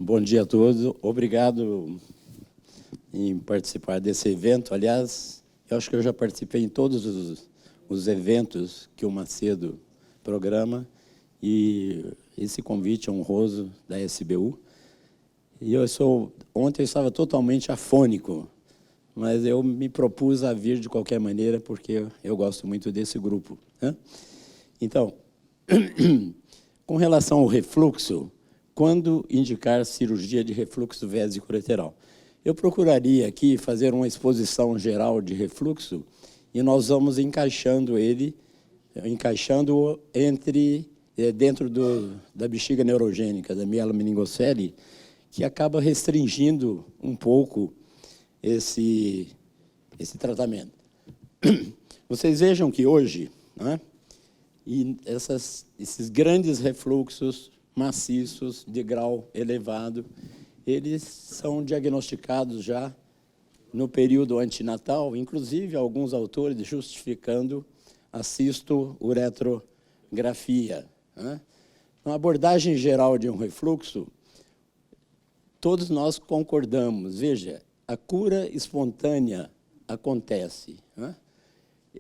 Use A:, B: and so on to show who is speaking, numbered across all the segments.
A: Bom dia a todos. Obrigado em participar desse evento. Aliás, eu acho que eu já participei em todos os eventos que o Macedo programa e esse convite honroso da SBU. E ontem eu estava totalmente afônico, mas eu me propus a vir de qualquer maneira porque eu gosto muito desse grupo, né? Então, com relação ao refluxo, quando indicar cirurgia de refluxo vésico-ureteral? Eu procuraria aqui fazer uma exposição geral de refluxo e nós vamos encaixando dentro da bexiga neurogênica, da mielomeningocele, que acaba restringindo um pouco esse tratamento. Vocês vejam que hoje, né, esses grandes refluxos maciços, de grau elevado, eles são diagnosticados já no período antinatal, inclusive alguns autores justificando a cisto-uretrografia, né? Na abordagem geral de um refluxo, todos nós concordamos. Veja, a cura espontânea acontece, né?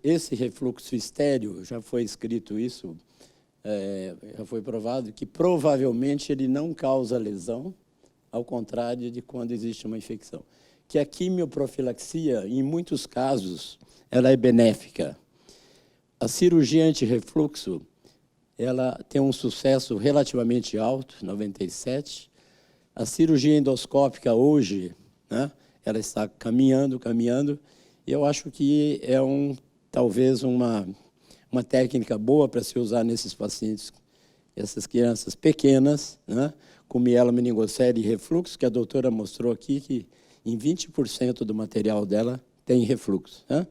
A: Esse refluxo estéreo, já foi escrito isso, já foi provado que provavelmente ele não causa lesão, ao contrário de quando existe uma infecção. Que a quimioprofilaxia, em muitos casos, ela é benéfica. A cirurgia anti-refluxo, ela tem um sucesso relativamente alto, 97%. A cirurgia endoscópica hoje, né, ela está caminhando, e eu acho que é talvez uma técnica boa para se usar nesses pacientes, essas crianças pequenas, né, com mielomeningocele e refluxo, que a doutora mostrou aqui que em 20% do material dela tem refluxo, né?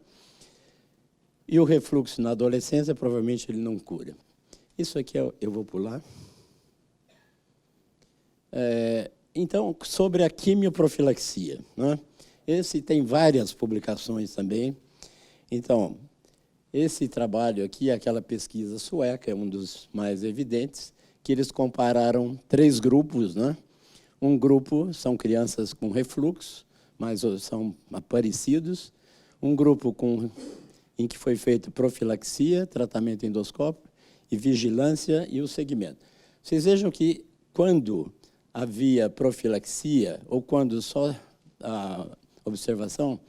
A: E o refluxo na adolescência, provavelmente ele não cura. Isso aqui eu vou pular. Então, sobre a quimioprofilaxia, né? Esse tem várias publicações também. Então, esse trabalho aqui, aquela pesquisa sueca, é um dos mais evidentes, que eles compararam 3 grupos, né? Um grupo são crianças com refluxo, mas são parecidos. Um grupo em que foi feita profilaxia, tratamento endoscópico, e vigilância e o segmento. Vocês vejam que quando havia profilaxia, ou quando só a observação,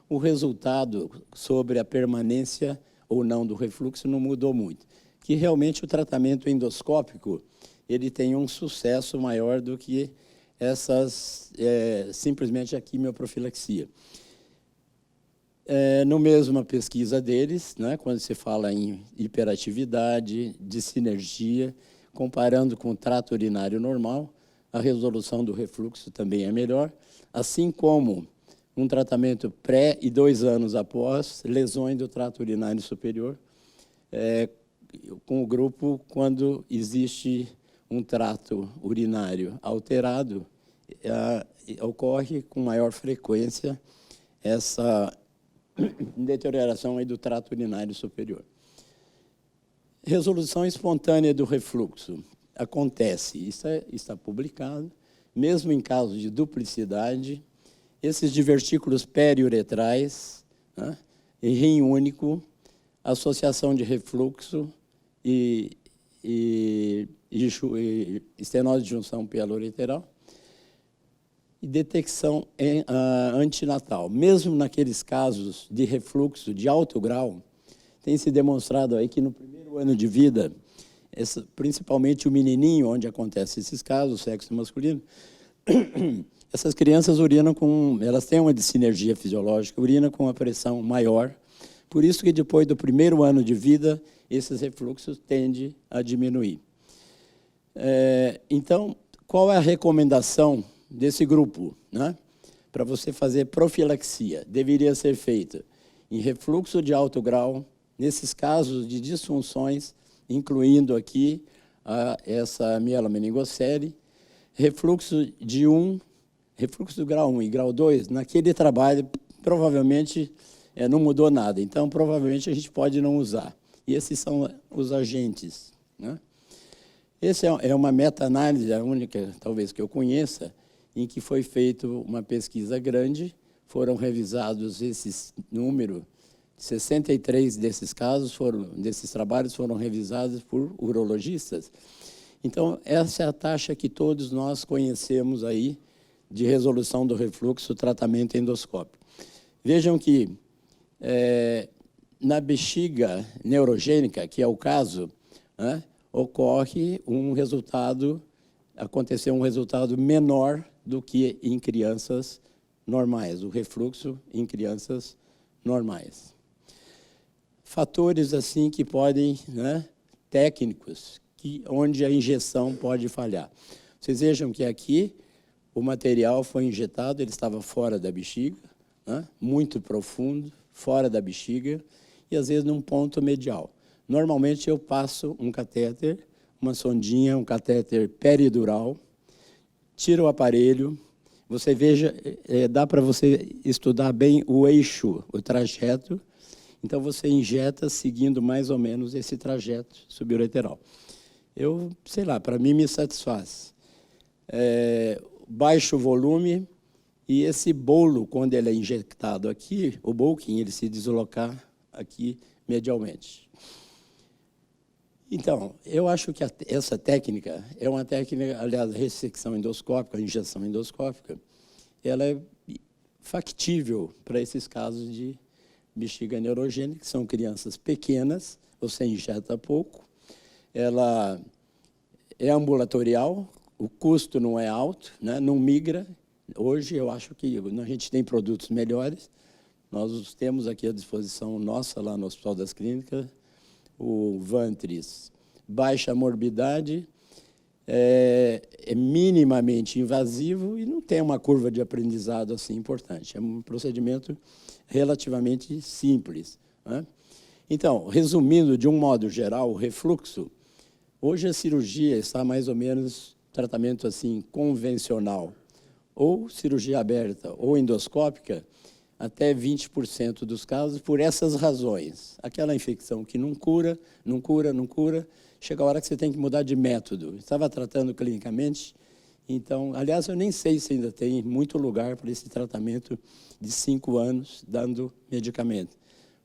A: o resultado sobre a permanência ou não do refluxo não mudou muito. Que realmente o tratamento endoscópico ele tem um sucesso maior do que simplesmente a quimioprofilaxia. No mesma pesquisa deles, né, quando se fala em hiperatividade, de sinergia, comparando com o trato urinário normal, a resolução do refluxo também é melhor, assim como um tratamento pré e 2 anos após lesões do trato urinário superior, com o grupo quando existe um trato urinário alterado, ocorre com maior frequência essa deterioração aí do trato urinário superior. Resolução espontânea do refluxo acontece, isso está publicado, mesmo em caso de duplicidade, esses divertículos periuretrais, né, em rim único, associação de refluxo e estenose de junção pieloluteral e detecção antinatal. Mesmo naqueles casos de refluxo de alto grau, tem se demonstrado aí que no primeiro ano de vida, principalmente o menininho, onde acontecem esses casos, sexo masculino, essas crianças urinam elas têm uma dissinergia fisiológica, urinam com uma pressão maior. Por isso que depois do primeiro ano de vida, esses refluxos tendem a diminuir. Então, qual é a recomendação desse grupo, né, para você fazer profilaxia? Deveria ser feita em refluxo de alto grau, nesses casos de disfunções, incluindo aqui essa mielomeningocele, refluxo do grau 1 e grau 2, naquele trabalho, provavelmente não mudou nada. Então, provavelmente, a gente pode não usar. E esses são os agentes, né? Essa é uma meta-análise, a única, talvez, que eu conheça, em que foi feita uma pesquisa grande, foram revisados esses números, 63 desses casos, desses trabalhos foram revisados por urologistas. Então, essa é a taxa que todos nós conhecemos aí de resolução do refluxo, tratamento endoscópico. Vejam que na bexiga neurogênica, que é o caso, né, ocorre aconteceu um resultado menor do que em crianças normais, o refluxo em crianças normais. Fatores assim que podem, né, técnicos, onde a injeção pode falhar. Vocês vejam que aqui o material foi injetado, ele estava fora da bexiga, né, muito profundo, fora da bexiga, e às vezes num ponto medial. Normalmente eu passo um catéter, uma sondinha, um catéter peridural, tiro o aparelho, você veja, dá para você estudar bem o eixo, o trajeto, então você injeta seguindo mais ou menos esse trajeto subureteral. Eu, sei lá, para mim me satisfaz. Baixo volume e esse bolo, quando ele é injetado aqui, o bulking, ele se deslocar aqui medialmente. Então, eu acho que essa técnica é uma técnica, aliás, a ressecção endoscópica, a injeção endoscópica, ela é factível para esses casos de bexiga neurogênica, que são crianças pequenas, você injeta pouco, ela é ambulatorial, o custo não é alto, né, não migra. Hoje, eu acho que a gente tem produtos melhores, nós os temos aqui à disposição nossa, lá no Hospital das Clínicas, o Vantris, baixa morbidade, é minimamente invasivo e não tem uma curva de aprendizado assim importante. É um procedimento relativamente simples, né? Então, resumindo de um modo geral, o refluxo, hoje a cirurgia está mais ou menos tratamento assim convencional, ou cirurgia aberta ou endoscópica, até 20% dos casos, por essas razões. Aquela infecção que não cura, não cura, não cura, chega a hora que você tem que mudar de método. Estava tratando clinicamente, então, aliás, eu nem sei se ainda tem muito lugar para esse tratamento de 5 anos, dando medicamento.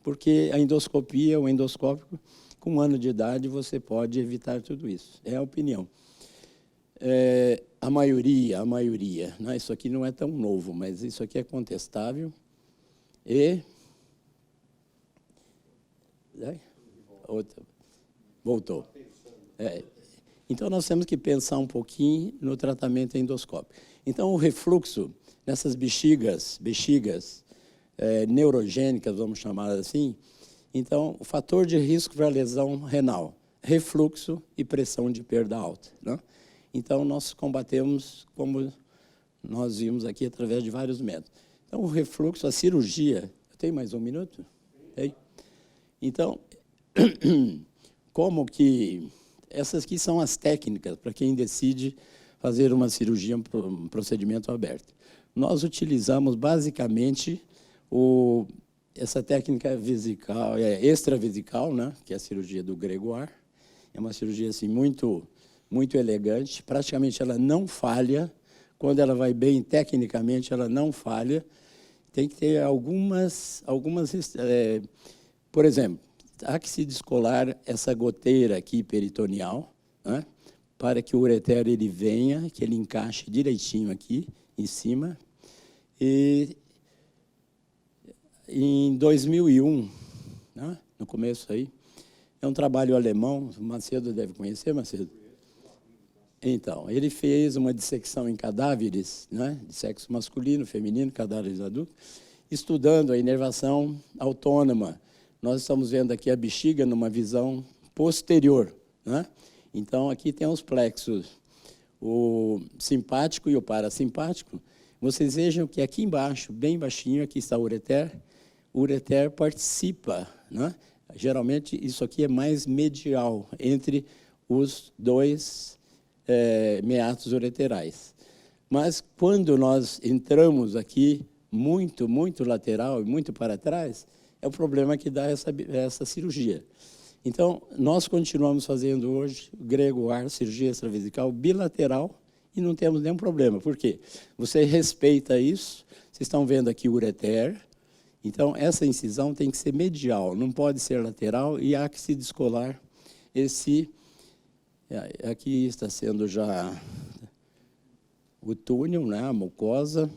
A: Porque a endoscopia, o endoscópico, com 1 ano de idade, você pode evitar tudo isso. É a opinião. A maioria, né? Isso aqui não é tão novo, mas isso aqui é contestável. Voltou. Então, nós temos que pensar um pouquinho no tratamento endoscópico. Então, o refluxo, nessas bexigas neurogênicas, vamos chamar assim, então, o fator de risco para lesão renal, refluxo e pressão de perda alta, né? Então, nós combatemos, como nós vimos aqui, através de vários métodos. Então, o refluxo, a cirurgia... Tem mais 1 minuto? Tem? Então, como que... Essas aqui são as técnicas para quem decide fazer uma cirurgia, um procedimento aberto. Nós utilizamos, basicamente, essa técnica vesical, extravesical, né, que é a cirurgia do Gregoire. É uma cirurgia assim, muito elegante. Praticamente, ela não falha. Quando ela vai bem, tecnicamente, ela não falha. Tem que ter algumas por exemplo, há que se descolar essa goteira aqui peritoneal, né, para que o ureter ele venha, que ele encaixe direitinho aqui em cima. E em 2001, né, no começo aí, é um trabalho alemão, o Macedo deve conhecer, Macedo? Então, ele fez uma dissecção em cadáveres, né, de sexo masculino, feminino, cadáveres adultos, estudando a inervação autônoma. Nós estamos vendo aqui a bexiga numa visão posterior, né? Então, aqui tem os plexos, o simpático e o parasimpático. Vocês vejam que aqui embaixo, bem baixinho, aqui está o ureter participa, né? Geralmente, isso aqui é mais medial, entre os dois meatos ureterais. Mas, quando nós entramos aqui, muito lateral e muito para trás, é o problema que dá essa cirurgia. Então, nós continuamos fazendo hoje grego ar, cirurgia extravesical bilateral, e não temos nenhum problema. Por quê? Você respeita isso, vocês estão vendo aqui o ureter, então essa incisão tem que ser medial, não pode ser lateral, e há que se descolar esse... Aqui está sendo já o túnel, né, a mucosa.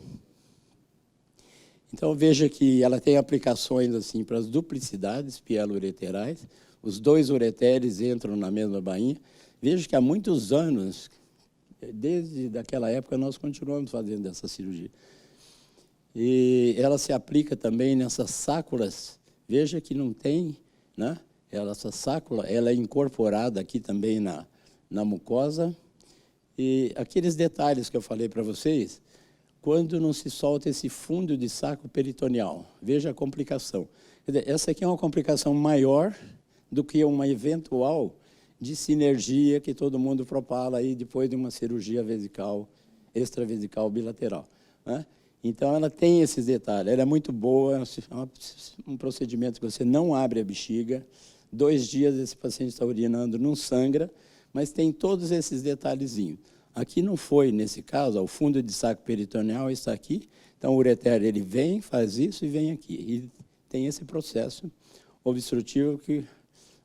A: Então, veja que ela tem aplicações assim para as duplicidades pielo-ureterais. Os dois ureteres entram na mesma bainha. Veja que há muitos anos, desde aquela época, nós continuamos fazendo essa cirurgia. E ela se aplica também nessas sáculas. Veja que não tem, né? Essa sácula, ela é incorporada aqui também na mucosa. E aqueles detalhes que eu falei para vocês, quando não se solta esse fundo de saco peritoneal. Veja a complicação. Quer dizer, essa aqui é uma complicação maior do que uma eventual de sinergia que todo mundo propala aí depois de uma cirurgia vesical, extravesical bilateral, né? Então, ela tem esses detalhes. Ela é muito boa, é um procedimento que você não abre a bexiga. 2 dias esse paciente está urinando, não sangra, mas tem todos esses detalhezinhos. Aqui não foi, nesse caso, o fundo de saco peritoneal está aqui. Então, o ureter, ele vem, faz isso e vem aqui. E tem esse processo obstrutivo que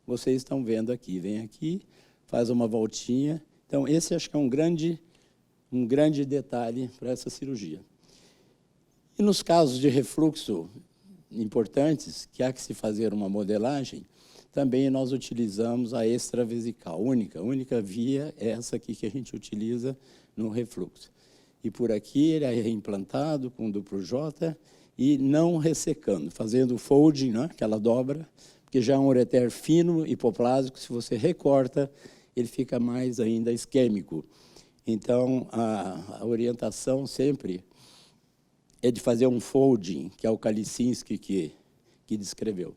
A: vocês estão vendo aqui. Vem aqui, faz uma voltinha. Então, esse acho que é um grande detalhe para essa cirurgia. E nos casos de refluxo importantes, que há que se fazer uma modelagem, também nós utilizamos a extravesical, única via é essa aqui que a gente utiliza no refluxo. E por aqui ele é reimplantado com duplo J e não ressecando, fazendo folding, né, aquela dobra, porque já é um ureter fino, hipoplásico, se você recorta, ele fica mais ainda isquêmico. Então, a orientação sempre é de fazer um folding, que é o Kalicinski que descreveu.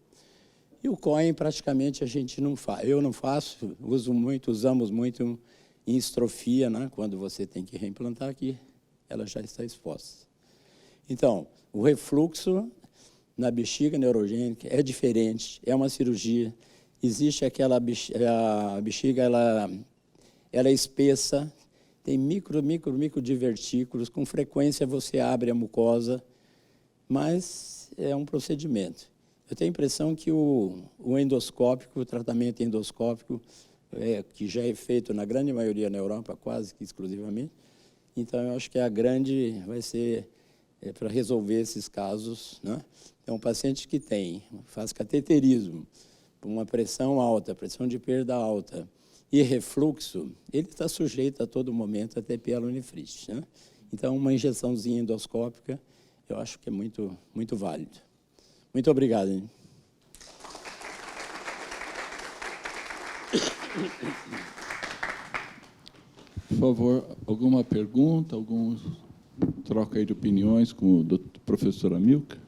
A: E o COEM, praticamente, a gente não faz. Eu não faço, usamos muito em estrofia, né? Quando você tem que reimplantar aqui, ela já está exposta. Então, o refluxo na bexiga neurogênica é diferente, é uma cirurgia. Existe aquela a bexiga, ela é espessa, tem micro divertículos, com frequência você abre a mucosa, mas é um procedimento. Eu tenho a impressão que o endoscópico, o tratamento endoscópico, que já é feito na grande maioria na Europa, quase que exclusivamente, então eu acho que vai ser para resolver esses casos, né? Então, um paciente que faz cateterismo, uma pressão alta, pressão de perda alta e refluxo, ele está sujeito a todo momento a ter pielonefrite, né? Então, uma injeçãozinha endoscópica, eu acho que é muito válido. Muito obrigado, hein?
B: Por favor, alguma pergunta, alguma troca aí de opiniões com o professor Amilcar?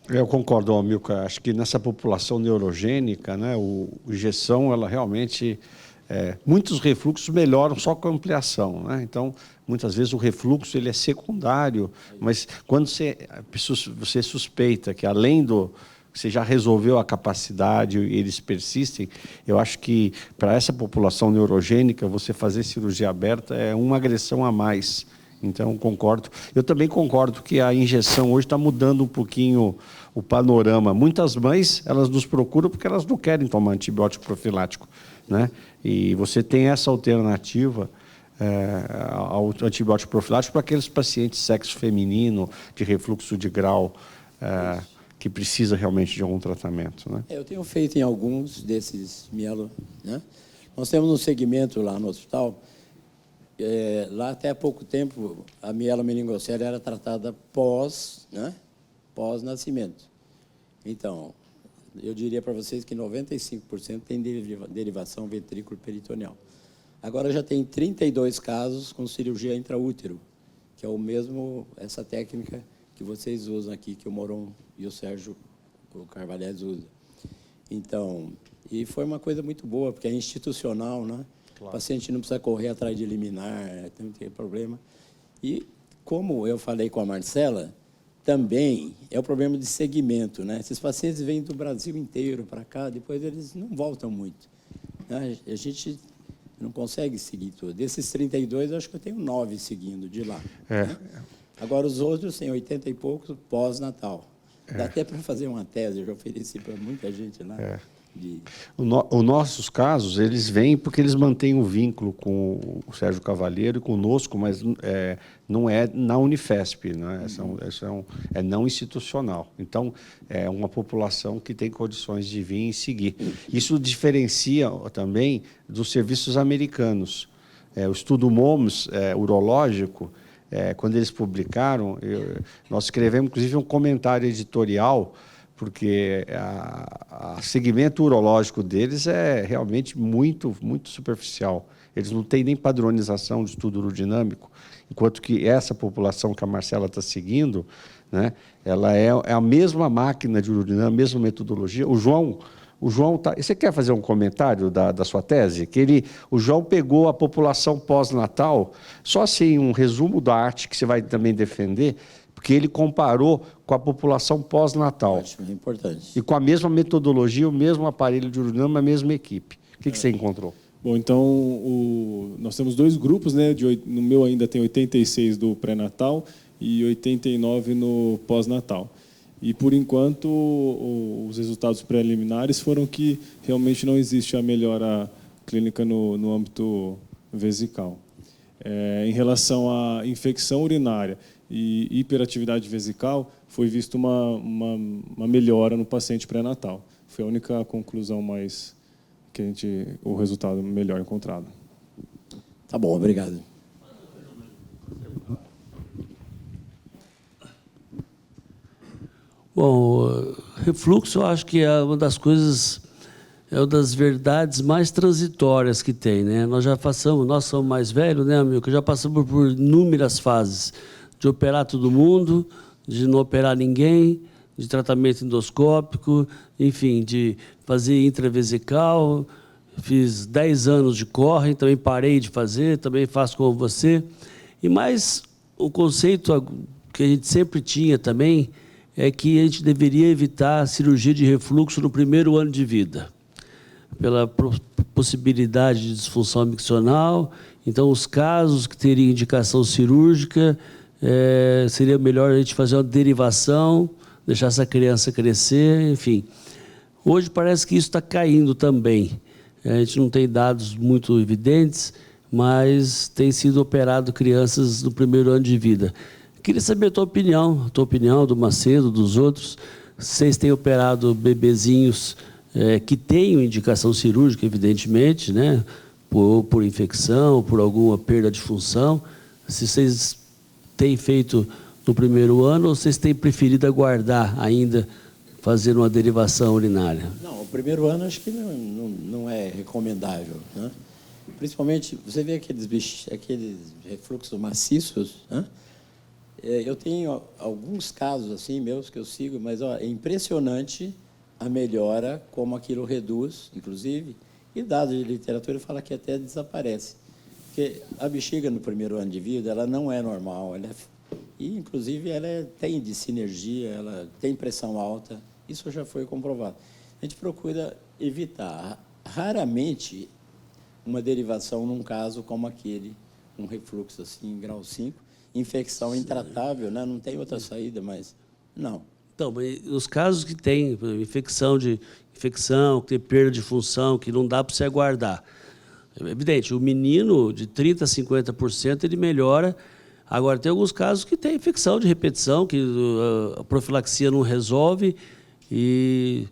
C: Eu concordo, Amilcar. Acho que nessa população neurogênica, né, a injeção, ela realmente... muitos refluxos melhoram só com a ampliação, né? Então, muitas vezes o refluxo ele é secundário, mas quando você suspeita que além do que você já resolveu a capacidade e eles persistem, eu acho que para essa população neurogênica você fazer cirurgia aberta é uma agressão a mais. Então, concordo. Eu também concordo que a injeção hoje está mudando um pouquinho o panorama. Muitas mães, elas nos procuram porque elas não querem tomar antibiótico profilático, né? E você tem essa alternativa ao antibiótico profilático para aqueles pacientes sexo feminino, de refluxo de grau, que precisa realmente de algum tratamento, né?
A: Eu tenho feito em alguns desses mielo, né? Nós temos um segmento lá no hospital. Lá até há pouco tempo a mielomeningocele era tratada pós-nascimento. Então, eu diria para vocês que 95% tem derivação ventrículo-peritoneal. Agora já tem 32 casos com cirurgia intraútero, que é essa técnica que vocês usam aqui, que o Moron e o Sérgio Carvalhais usam. Então, e foi uma coisa muito boa, porque é institucional, né? Claro. O paciente não precisa correr atrás de liminar, não tem problema. E como eu falei com a Marcela, também é o problema de segmento, né? Esses pacientes vêm do Brasil inteiro para cá, depois eles não voltam muito, né? A gente não consegue seguir tudo. Desses 32, eu acho que eu tenho 9 seguindo de lá. Né? Agora, os outros têm 80 e poucos pós-natal. Dá até para fazer uma tese, eu já ofereci para muita gente lá.
C: Os nossos casos, eles vêm porque eles mantêm um vínculo com o Sérgio Cavalheiro e conosco, mas não é na Unifesp, né? É não institucional. Então, é uma população que tem condições de vir e seguir. Isso diferencia também dos serviços americanos. O estudo MOMS urológico, quando eles publicaram, nós escrevemos, inclusive, um comentário editorial, porque o segmento urológico deles é realmente muito, muito superficial. Eles não têm nem padronização de estudo urodinâmico, enquanto que essa população que a Marcela está seguindo, né, ela é a mesma máquina de urodinâmica, a mesma metodologia. O João tá. Você quer fazer um comentário da sua tese? O João pegou a população pós-natal, só assim um resumo da arte que você vai também defender, porque ele comparou com a população pós-natal.
A: Ótimo, é importante.
C: E com a mesma metodologia, o mesmo aparelho de urodinâmica, a mesma equipe. O que você encontrou?
D: Bom, então, nós temos 2 grupos, né? No meu ainda tem 86 do pré-natal e 89 no pós-natal. E, por enquanto, os resultados preliminares foram que realmente não existe a melhora clínica no âmbito vesical. Em relação à infecção urinária e hiperatividade vesical, foi visto uma melhora no paciente pré-natal. Foi a única conclusão mais o resultado melhor encontrado.
A: Tá bom, obrigado.
E: Bom, refluxo eu acho que é uma das coisas, é uma das verdades mais transitórias que tem, né? Nós somos mais velhos, né, amigo? Que já passamos por inúmeras fases de operar todo mundo, de não operar ninguém, de tratamento endoscópico, enfim, de fazer intravesical. Fiz 10 anos de corre, também parei de fazer, também faço como você. E mais o conceito que a gente sempre tinha também é que a gente deveria evitar a cirurgia de refluxo no primeiro ano de vida, pela possibilidade de disfunção miccional. Então, os casos que teriam indicação cirúrgica, seria melhor a gente fazer uma derivação, deixar essa criança crescer, enfim. Hoje parece que isso está caindo também. A gente não tem dados muito evidentes, mas tem sido operado crianças no primeiro ano de vida. Queria saber a tua opinião do Macedo, dos outros. Vocês têm operado bebezinhos que têm indicação cirúrgica, evidentemente, né? Por infecção, por alguma perda de função. Se vocês têm feito no primeiro ano ou vocês têm preferido aguardar ainda fazer uma derivação urinária?
A: Não, o primeiro ano acho que não é recomendável, né? Principalmente, você vê aqueles refluxos maciços, né? Eu tenho alguns casos assim meus que eu sigo, mas é impressionante a melhora, como aquilo reduz, inclusive, e dados de literatura fala que até desaparece. Porque a bexiga no primeiro ano de vida, ela não é normal, e inclusive ela tem dissinergia, ela tem pressão alta, isso já foi comprovado. A gente procura evitar, raramente, uma derivação num caso como aquele, um refluxo assim, em grau 5, infecção intratável, né? Não tem outra saída, mas não.
E: Então, os casos que tem infecção, que tem perda de função, que não dá para se aguardar. É evidente, o menino de 30% a 50% ele melhora. Agora, tem alguns casos que tem infecção de repetição, que a profilaxia não resolve. E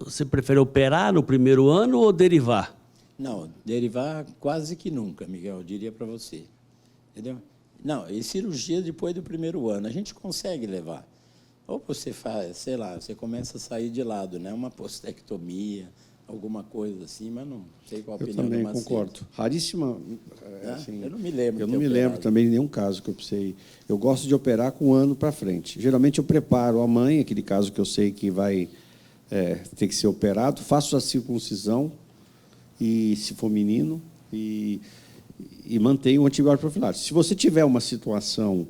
E: você prefere operar no primeiro ano ou derivar?
A: Não, derivar quase que nunca, Miguel, eu diria para você. Entendeu? Não, e cirurgia depois do primeiro ano, a gente consegue levar. Ou você faz, sei lá, você começa a sair de lado, né? Uma postectomia, alguma coisa assim, mas não sei qual a opinião do Macedo.
C: Eu também concordo. Raríssima. Assim,
A: eu não me lembro.
C: Eu não me lembro também de nenhum caso que eu precisei. Eu gosto de operar com um ano para frente. Geralmente eu preparo a mãe, aquele caso que eu sei que vai ter que ser operado, faço a circuncisão, e se for menino, e mantenho o antibiótico profilático. Se você tiver uma situação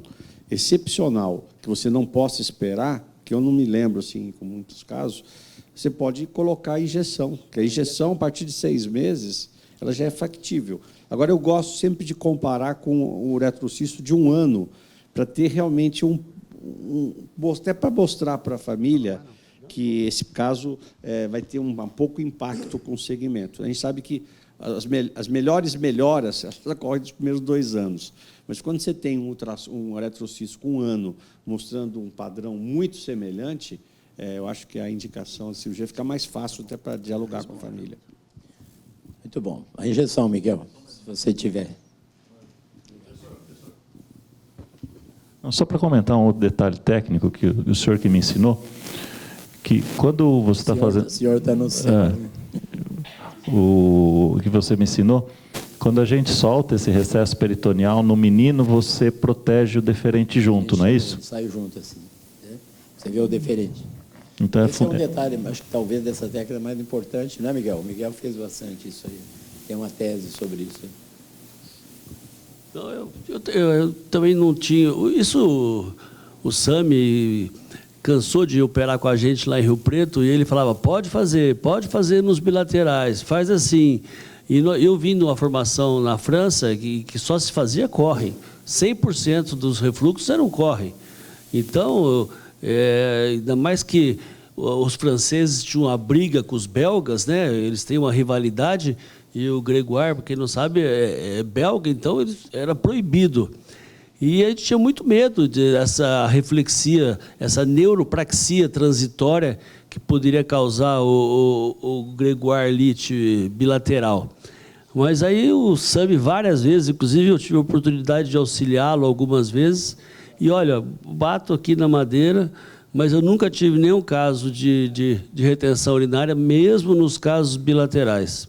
C: excepcional, que você não possa esperar, que eu não me lembro, assim, com muitos casos, você pode colocar a injeção, que a injeção, a partir de 6 meses, ela já é factível. Agora, eu gosto sempre de comparar com o uretrocisto de 1 ano, para ter realmente até para mostrar para a família que esse caso vai ter um pouco impacto com o segmento. A gente sabe que as melhores melhoras ocorrem nos primeiros 2 anos, mas quando você tem um uretrocisto com 1 ano mostrando um padrão muito semelhante, eu acho que a indicação de cirurgia fica mais fácil até para dialogar com a família.
A: Muito bom. A injeção, Miguel, se você tiver.
F: Só para comentar um outro detalhe técnico que o senhor que me ensinou, que quando você está fazendo...
A: O senhor está no céu.
F: O que você me ensinou, quando a gente solta esse recesso peritoneal no menino, você protege o deferente junto, não é isso?
A: Sai junto, assim. Né? Você vê o deferente.
F: Então,
A: Esse é um detalhe, acho que talvez dessa técnica mais importante, não é, Miguel? O Miguel fez bastante isso aí. Tem uma tese sobre isso aí.
E: Não, eu também não tinha... Isso, o Sami cansou de operar com a gente lá em Rio Preto e ele falava, pode fazer nos bilaterais, faz assim. E eu vim de uma formação na França que só se fazia corre. 100% dos refluxos eram corre. Então, ainda mais que os franceses tinham uma briga com os belgas, né? Eles têm uma rivalidade, e o Gregoire, para quem não sabe, é belga, então era proibido. E a gente tinha muito medo dessa reflexia, essa neuropraxia transitória que poderia causar o Gregoire-Lite bilateral. Mas aí o Sami várias vezes, inclusive eu tive a oportunidade de auxiliá-lo algumas vezes, e olha, bato aqui na madeira, mas eu nunca tive nenhum caso de retenção urinária, mesmo nos casos bilaterais.